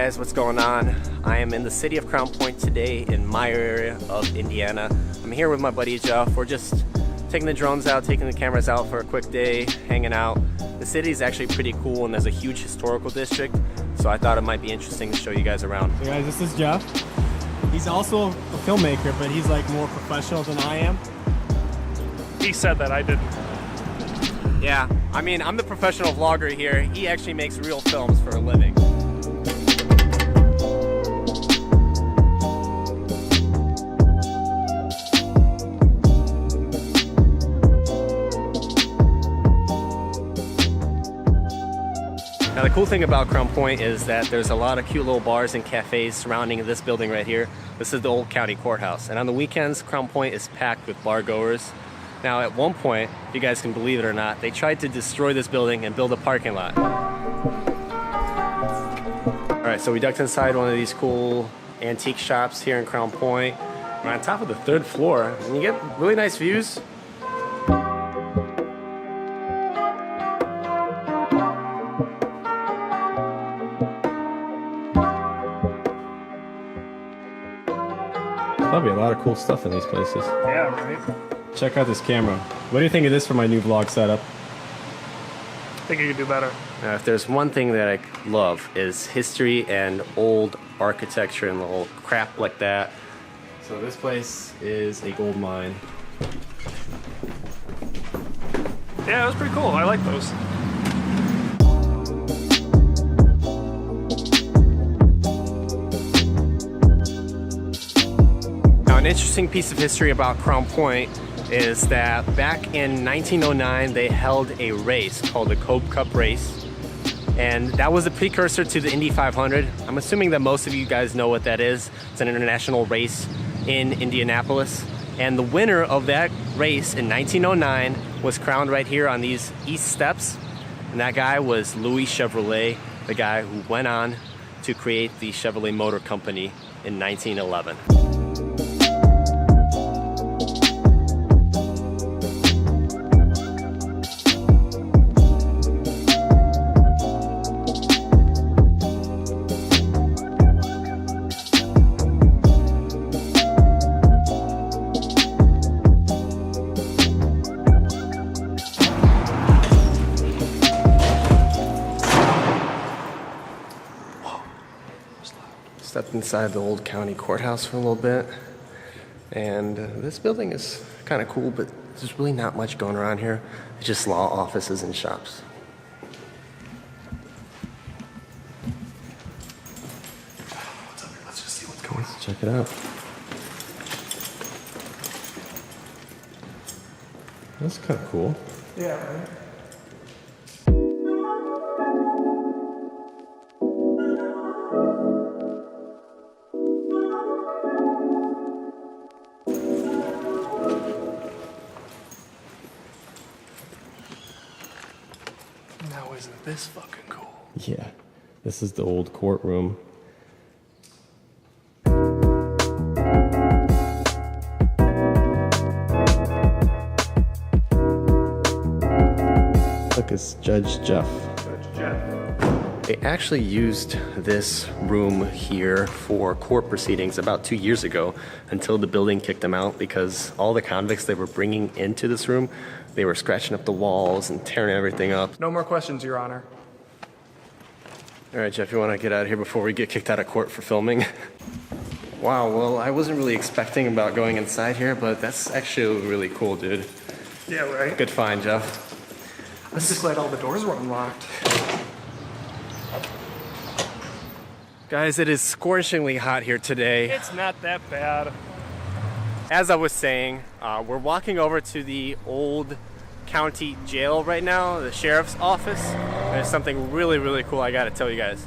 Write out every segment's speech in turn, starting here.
guys, what's going on? I am in the city of Crown Point today in my area of Indiana. I'm here with my buddy Jeff. We're just taking the drones out, taking the cameras out for a quick day, hanging out. The city is actually pretty cool and there's a huge historical district, so I thought it might be interesting to show you guys around. So guys, this is Jeff. He's also a filmmaker, but he's like more professional than I am. He said that, I didn't. Yeah, I mean, I'm the professional vlogger here. He actually makes real films for a living. Now the cool thing about Crown Point is that there's a lot of cute little bars and cafes surrounding this building right here. This is the old county courthouse, and on the weekends Crown Point is packed with bar goers. Now at one point, if you guys can believe it or not, they tried to destroy this building and build a parking lot. Alright, so we ducked inside one of these cool antique shops here in Crown Point. We're on top of the 3rd floor, and you get really nice views. Probably a lot of cool stuff in these places. Yeah, right? Check out this camera. What do you think of this for my new vlog setup? I think you could do better. Now, if there's one thing that I love is history and old architecture and little crap like that. So this place is a gold mine. Yeah, it was pretty cool. I like those. Now, an interesting piece of history about Crown Point is that back in 1909 they held a race called the Cope Cup race, and that was a precursor to the Indy 500. I'm assuming that most of you guys know what that is. It's an international race in Indianapolis, and the winner of that race in 1909 was crowned right here on these east steps, and that guy was Louis Chevrolet, the guy who went on to create the Chevrolet Motor Company in 1911. Stepped inside the old county courthouse for a little bit, and this building is kind of cool, but there's really not much going around here. It's just law offices and shops. What's up here? Let's just see what's going on. Let's check it out. That's kind of cool. Yeah, right? Now isn't this fucking cool? Yeah, this is the old courtroom. Look, it's Judge Jeff. Judge Jeff. They actually used this room here for court proceedings about 2 years ago until the building kicked them out because all the convicts they were bringing into this room, they were scratching up the walls and tearing everything up. No more questions, Your Honor. All right, Jeff, you want to get out of here before we get kicked out of court for filming? Wow, well, I wasn't really expecting about going inside here, but that's actually really cool, dude. Yeah, right? Good find, Jeff. I'm just glad all the doors were unlocked. Guys, it is scorchingly hot here today. It's not that bad. As I was saying, we're walking over to the old county jail right now, the sheriff's office. There's something really, really cool I gotta tell you guys.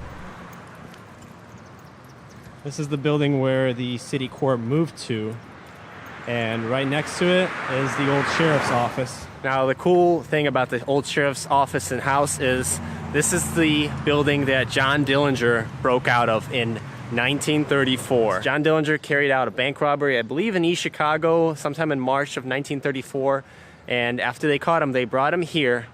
This is the building where the city court moved to, and right next to it is the old sheriff's office. Now, the cool thing about the old sheriff's office and house is this is the building that John Dillinger broke out of in 1934. John Dillinger carried out a bank robbery, I believe in East Chicago, sometime in March of 1934. And after they caught him, they brought him here.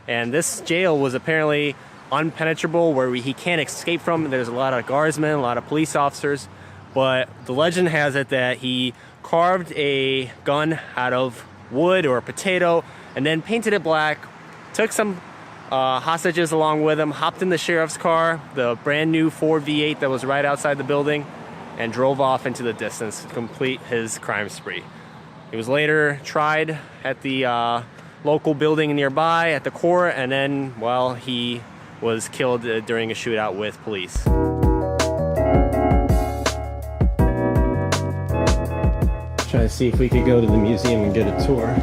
And this jail was apparently unpenetrable, where he can't escape from. There's a lot of guardsmen, a lot of police officers, but the legend has it that he carved a gun out of wood or a potato and then painted it black, took some hostages along with him, hopped in the sheriff's car, the brand new Ford V8 that was right outside the building, and drove off into the distance to complete his crime spree. He was later tried at the local building nearby at the court, and then, well, he was killed during a shootout with police. Try to see if we could go to the museum and get a tour.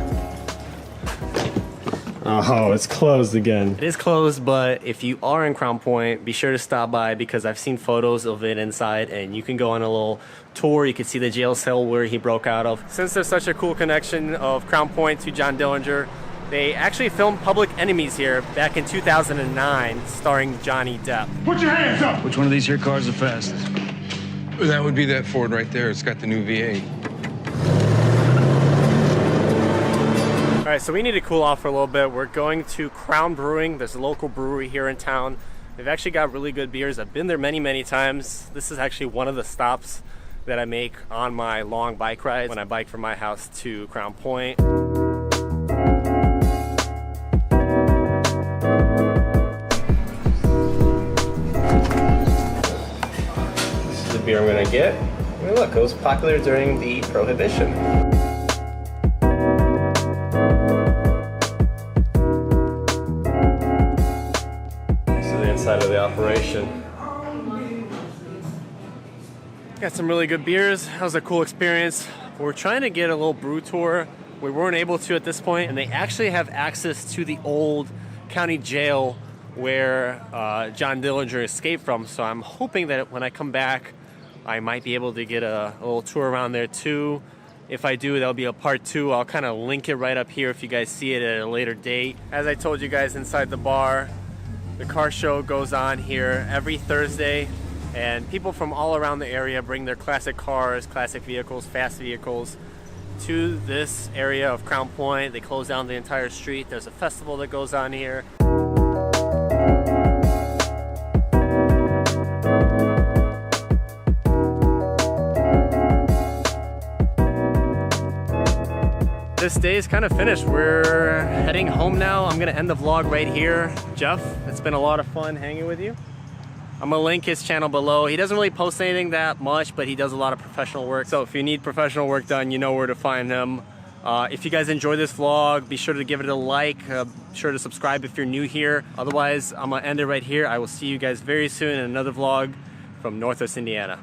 Oh, it's closed again. It is closed, but if you are in Crown Point, be sure to stop by because I've seen photos of it inside, and you can go on a little tour. You can see the jail cell where he broke out of. Since there's such a cool connection of Crown Point to John Dillinger, they actually filmed Public Enemies here back in 2009, starring Johnny Depp. Put your hands up! Which one of these here cars is the fastest? That would be that Ford right there. It's got the new V8. All right, so we need to cool off for a little bit. We're going to Crown Brewing. There's a local brewery here in town. They've actually got really good beers. I've been there many, many times. This is actually one of the stops that I make on my long bike rides when I bike from my house to Crown Point. This is the beer I'm gonna get. I mean, look, it was popular during the Prohibition. Side of the operation. Got some really good beers. That was a cool experience. We're trying to get a little brew tour. We weren't able to at this point, and they actually have access to the old county jail where John Dillinger escaped from. So I'm hoping that when I come back, I might be able to get a little tour around there too. If I do, that'll be a part 2. I'll kind of link it right up here if you guys see it at a later date. As I told you guys inside the bar, the car show goes on here every Thursday, and people from all around the area bring their classic cars, classic vehicles, fast vehicles to this area of Crown Point. They close down the entire street. There's a festival that goes on here. This day is kind of finished. We're heading home now. I'm gonna end the vlog right here. Jeff, it's been a lot of fun hanging with you. I'm gonna link his channel below. He doesn't really post anything that much, but he does a lot of professional work. So if you need professional work done, you know where to find him. If you guys enjoy this vlog, be sure to give it a like. Be sure to subscribe if you're new here. Otherwise, I'm gonna end it right here. I will see you guys very soon in another vlog from Northwest Indiana.